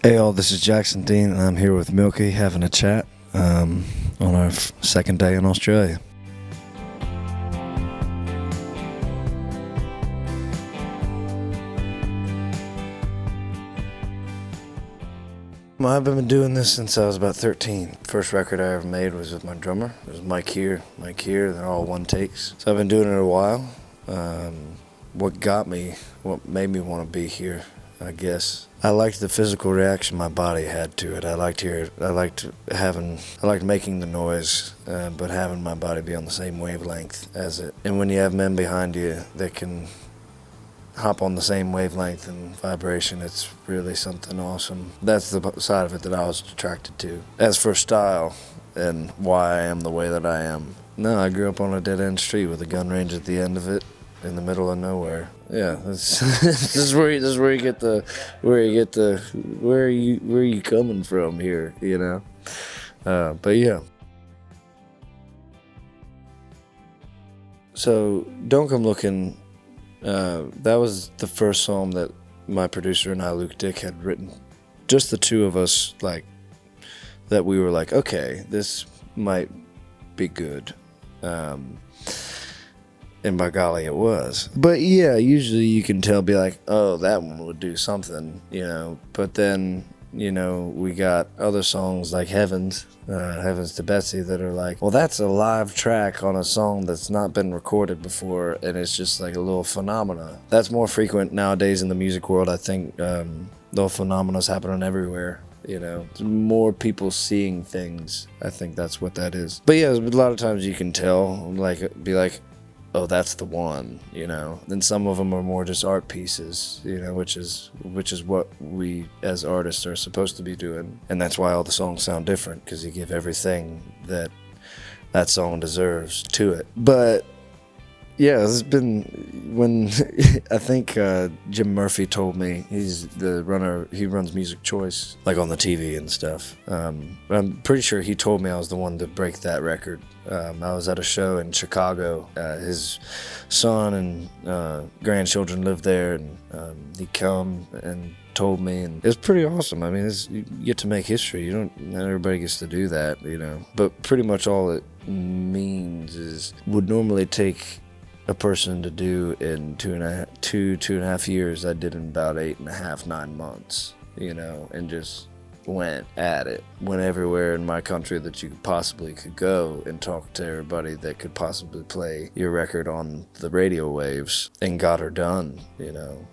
Hey all, this is Jackson Dean, and I'm here with Milky having a chat on our second day in Australia. I've been doing this since I was about 13. First record I ever made was with my drummer. It was Mike here, they're all one takes. So I've been doing it a while. What made me want to be here, I guess, I liked the physical reaction my body had to it. I liked making the noise, but having my body be on the same wavelength as it. And when you have men behind you that can hop on the same wavelength and vibration, it's really something awesome. That's the side of it that I was attracted to. As for style and why I am the way that I am, no, I grew up on a dead-end street with a gun range at the end of it, in the middle of nowhere. Yeah, this is where you get where are you coming from here, you know? But yeah. So Don't Come Lookin, that was the first song that my producer and I, Luke Dick, had written. Just the two of us, like, that we were like, okay, this might be good. And by golly, it was. But yeah, usually you can tell, be like, oh, that one would do something, you know. But then, you know, we got other songs like Heavens to Betsy, that are like, well, that's a live track on a song that's not been recorded before, and it's just like a little phenomena. That's more frequent nowadays in the music world. I think little phenomena's happening everywhere. You know, more people seeing things. I think that's what that is. But yeah, a lot of times you can tell, like, be like, oh, that's the one, you know. Then some of them are more just art pieces, you know, which is what we as artists are supposed to be doing. And that's why all the songs sound different, because you give everything that song deserves to it. But yeah, it's been, when I think Jim Murphy told me, he's the runner, he runs Music Choice, like on the TV and stuff. I'm pretty sure he told me I was the one to break that record. I was at a show in Chicago. His son and grandchildren lived there, and he come and told me, and it was pretty awesome. I mean, you get to make history. Not everybody gets to do that, you know. But pretty much all it means would normally take a person to do in two and a half years, I did in about 8.5, 9 months, you know, and just went at it. Went everywhere in my country that you possibly could go, and talk to everybody that could possibly play your record on the radio waves, and got her done, you know.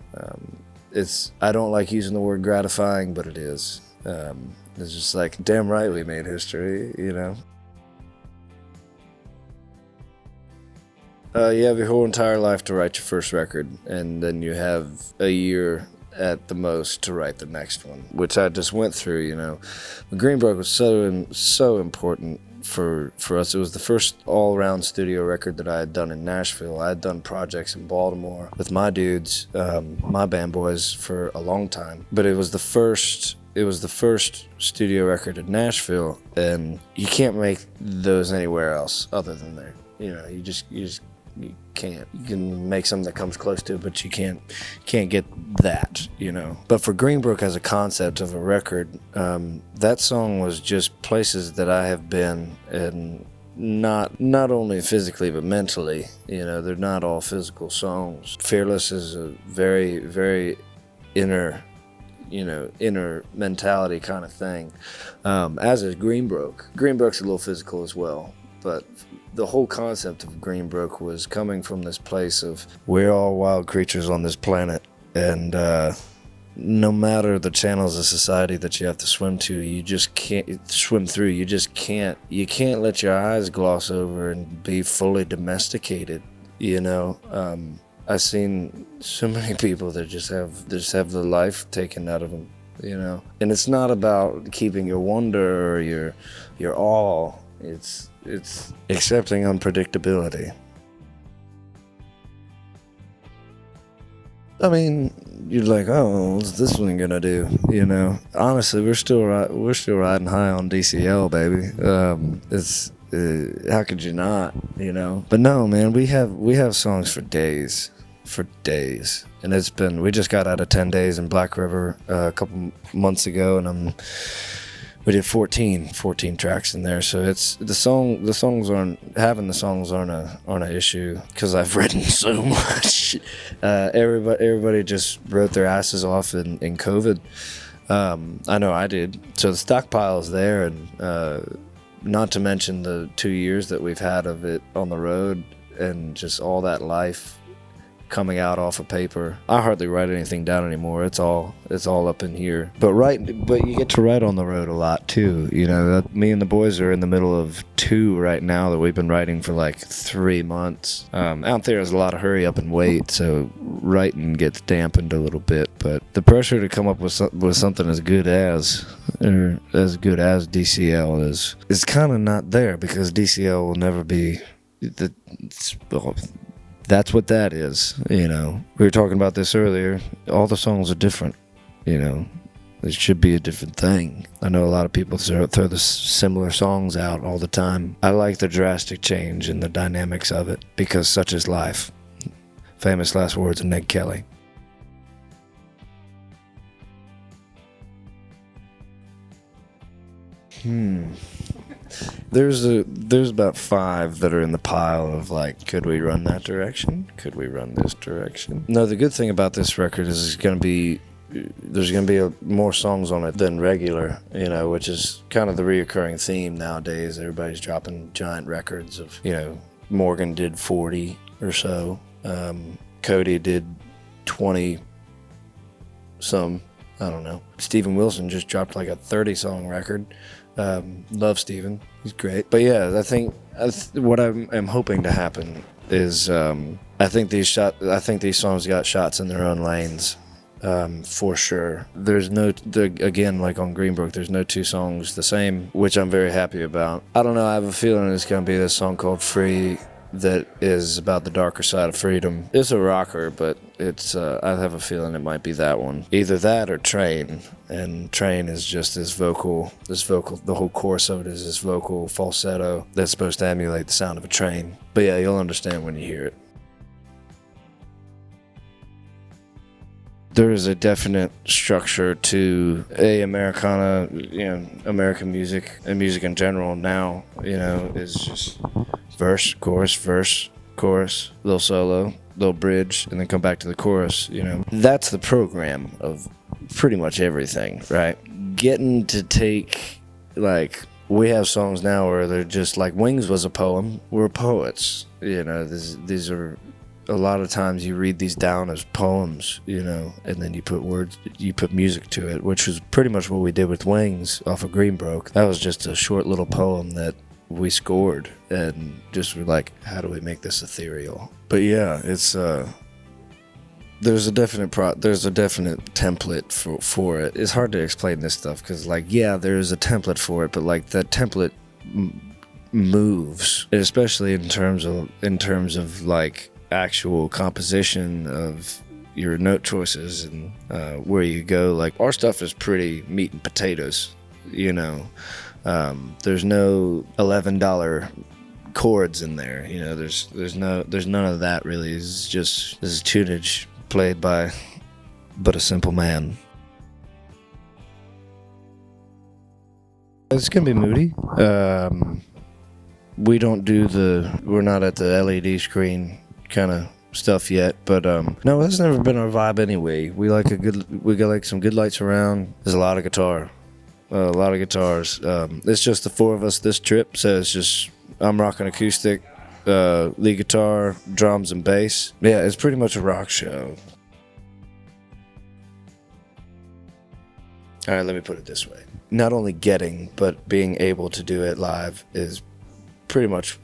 I don't like using the word gratifying, but it is. It's just like, damn right we made history, you know. You have your whole entire life to write your first record, and then you have a year at the most to write the next one, which I just went through, you know. Greenbroke was so important for us. It was the first all-around studio record that I had done in Nashville. I had done projects in Baltimore with my dudes, my band boys, for a long time, but it was the first studio record in Nashville, and you can't make those anywhere else other than there. You know, you can't. You can make something that comes close to it, but you can't get that, you know. But for Greenbroke as a concept of a record, that song was just places that I have been, and not only physically but mentally. You know, they're not all physical songs. Fearless is a very, very inner mentality kind of thing, as is Greenbroke. Greenbroke's a little physical as well, but the whole concept of Greenbroke was coming from this place of, we're all wild creatures on this planet, and no matter the channels of society that you have to swim to, you just can't swim through. You can't let your eyes gloss over and be fully domesticated, you know. I've seen so many people that just have the life taken out of them, you know. And it's not about keeping your wonder or your awe. It's accepting unpredictability. I mean, you're like, oh, what's this one gonna do? You know, honestly, we're still riding high on DCL, baby. How could you not? You know, but no, man, we have songs for days, And we just got out of 10 days in Black River a couple months ago, and we did 14 tracks in there. So it's the songs aren't an issue, because I've written so much. Everybody just wrote their asses off in COVID. I know I did. So the stockpile is there, and not to mention the 2 years that we've had of it on the road, and just all that life coming out off of paper. I hardly write anything down anymore. It's all up in here. But you get to write on the road a lot too. You know, me and the boys are in the middle of 2 right now that we've been writing for like 3 months. Out there is a lot of hurry up and wait, so writing gets dampened a little bit. But the pressure to come up with something as good as DCL is kind of not there, because DCL will never be that's what that is, you know. We were talking about this earlier. All the songs are different, you know. It should be a different thing. I know a lot of people throw the similar songs out all the time. I like the drastic change and the dynamics of it, because such is life. Famous last words of Ned Kelly. There's about 5 that are in the pile of like, could we run that direction? Could we run this direction? No, the good thing about this record is there's going to be more songs on it than regular, you know, which is kind of the reoccurring theme nowadays. Everybody's dropping giant records of, you know, Morgan did 40 or so. Cody did 20 some, I don't know. Steven Wilson just dropped like a 30-song record. Love Steven, he's great. But yeah, I think what I'm hoping to happen is I think these songs got shots in their own lanes, for sure. There's again, like on Greenbroke, there's no 2 songs the same, which I'm very happy about. I don't know, I have a feeling it's gonna be this song called Free that is about the darker side of freedom. It's a rocker, but it's I have a feeling it might be that one. Either that or Train. And Train is just this vocal, the whole chorus of it is this vocal falsetto that's supposed to emulate the sound of a train. But yeah, you'll understand when you hear it. There is a definite structure to Americana, you know, American music, and music in general now, you know, is just verse, chorus, little solo, little bridge, and then come back to the chorus, you know. That's the program of pretty much everything, right? Getting to take, like, we have songs now where they're just like, Wings was a poem. We're poets, you know. These are, a lot of times you read these down as poems, you know, and then you put music to it, which was pretty much what we did with Wings off of Greenbroke. That was just a short little poem that we scored and just were like, how do we make this ethereal? But yeah, it's there's a definite template for it. It's hard to explain this stuff because, like, yeah, there's a template for it, but like that template moves, especially in terms of like actual composition of your note choices and where you go. Like, our stuff is pretty meat and potatoes, you know. There's no $11 chords in there, you know. There's none of that really. It's just, this is tunage played by but a simple man. It's gonna be moody. We're not at the LED screen kind of stuff yet, but no, that's never been our vibe anyway. We got like some good lights around. There's a lot of guitars. It's just the 4 of us this trip, so it's just, I'm rocking acoustic, lead guitar, drums, and bass. Yeah, it's pretty much a rock show. All right, let me put it this way. Not only getting, but being able to do it live is pretty much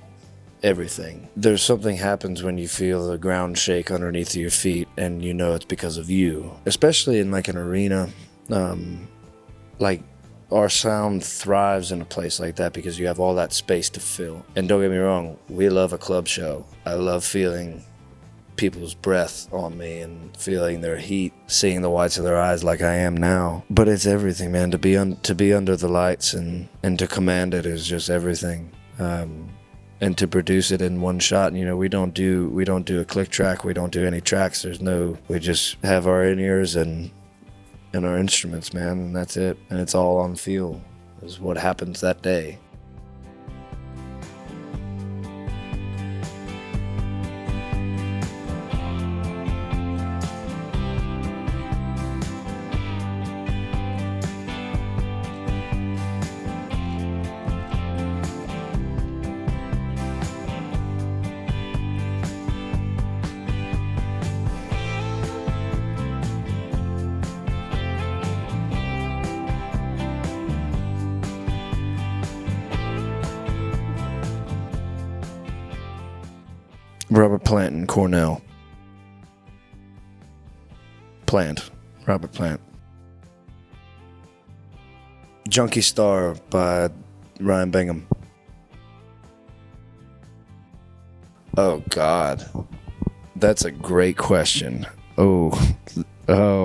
everything. There's something happens when you feel the ground shake underneath your feet, and you know it's because of you. Especially in like an arena, like, our sound thrives in a place like that because you have all that space to fill. And don't get me wrong, we love a club show. I love feeling people's breath on me and feeling their heat, seeing the whites of their eyes like I am now. But it's everything, man. To be under the lights and to command it is just everything. and to produce it in one shot. You know, we don't do a click track. We don't do any tracks. We just have our in-ears and our instruments, man, and that's it. And it's all on feel is what happens that day. Robert Plant and Cornell. Robert Plant. Junkie Star by Ryan Bingham. Oh, God. That's a great question. Oh,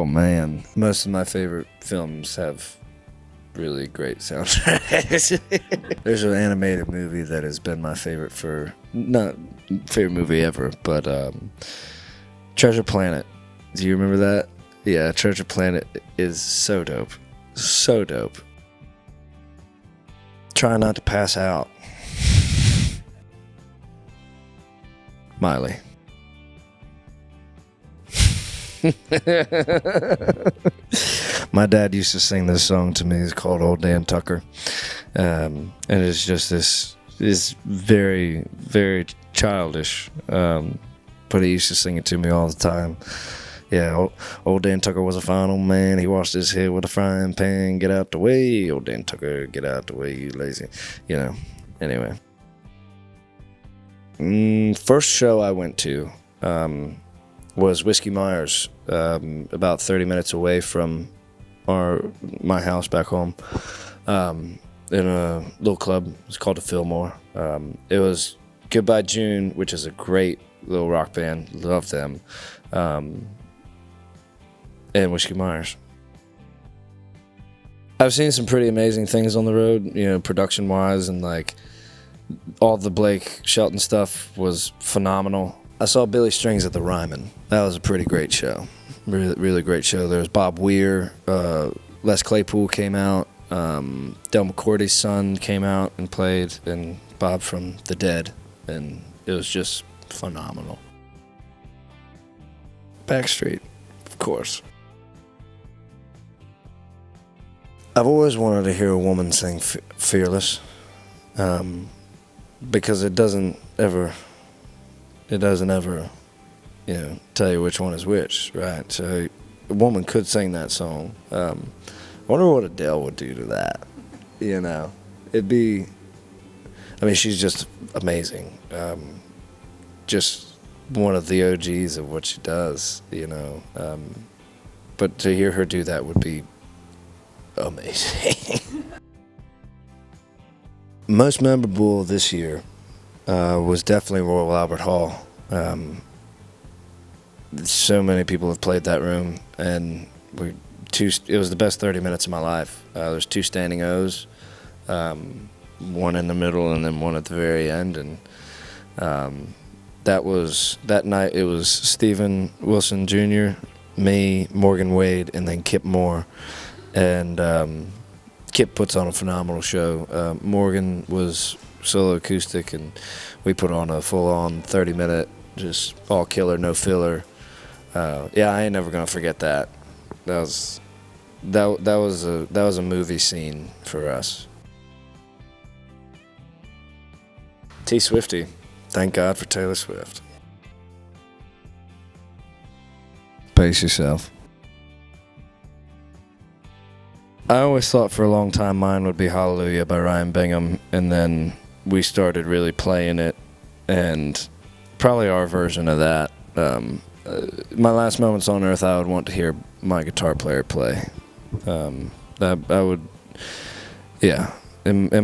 man. Most of my favorite films have really great soundtracks. There's an animated movie that has been my favorite not favorite movie ever, but Treasure Planet. Do you remember that? Yeah, Treasure Planet is so dope. So dope. Try Not to Pass Out. Miley. My dad used to sing this song to me. It's called Old Dan Tucker. And it's just this very, very childish. But he used to sing it to me all the time. Yeah, old Dan Tucker was a fine old man. He washed his head with a frying pan. Get out the way, old Dan Tucker. Get out the way, you lazy. You know, anyway. First show I went to was Whiskey Myers, about 30 minutes away from my house back home, in a little club. It's called the Fillmore. It was Goodbye June, which is a great little rock band. Love them. And Whiskey Myers. I've seen some pretty amazing things on the road, you know, production-wise, and like all the Blake Shelton stuff was phenomenal. I saw Billy Strings at the Ryman. That was a pretty great show. Really, really great show. There was Bob Weir, Les Claypool came out, Del McCourty's son came out and played, and Bob from The Dead, and it was just phenomenal. Backstreet, of course. I've always wanted to hear a woman sing Fearless, because it doesn't ever, you know, tell you which one is which, right? So a woman could sing that song. I wonder what Adele would do to that, you know? She's just amazing. Just one of the OGs of what she does, you know? But to hear her do that would be amazing. Most memorable this year was definitely Royal Albert Hall. So many people have played that room, and it was the best 30 minutes of my life. There's 2 standing O's, one in the middle and then one at the very end, and that night it was Stephen Wilson Jr., me, Morgan Wade, and then Kip Moore. And Kip puts on a phenomenal show. Morgan was solo acoustic, and we put on a full-on 30-minute, just all killer, no filler. Yeah, I ain't never gonna forget that. That was a movie scene for us. T Swiftie, thank God for Taylor Swift. Pace yourself. I always thought for a long time mine would be Hallelujah by Ryan Bingham, and then we started really playing it, and probably our version of that. My last moments on earth, I would want to hear my guitar player play. In my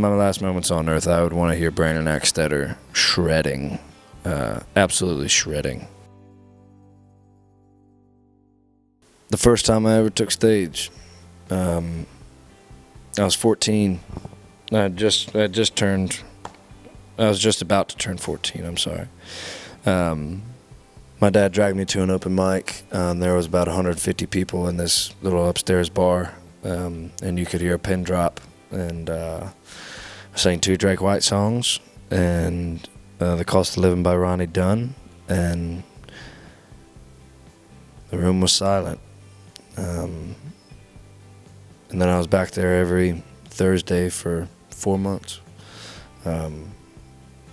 last moments on earth, I would want to hear Brandon Axtetter shredding, absolutely shredding. The first time I ever took stage, I was 14. I just turned I was just about to turn 14, I'm sorry. My dad dragged me to an open mic. There was about 150 people in this little upstairs bar, and you could hear a pin drop. And I sang 2 Drake White songs, and The Cost of Living by Ronnie Dunn, and the room was silent. And then I was back there every Thursday for 4 months.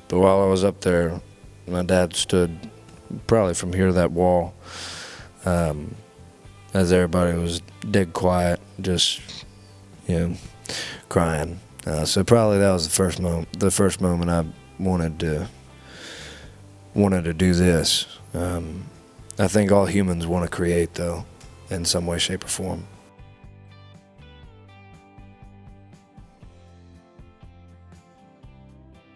But while I was up there, my dad stood probably from here to that wall, as everybody was dead quiet, just, crying. So probably that was the first moment I wanted to do this. I think all humans want to create, though, in some way, shape, or form.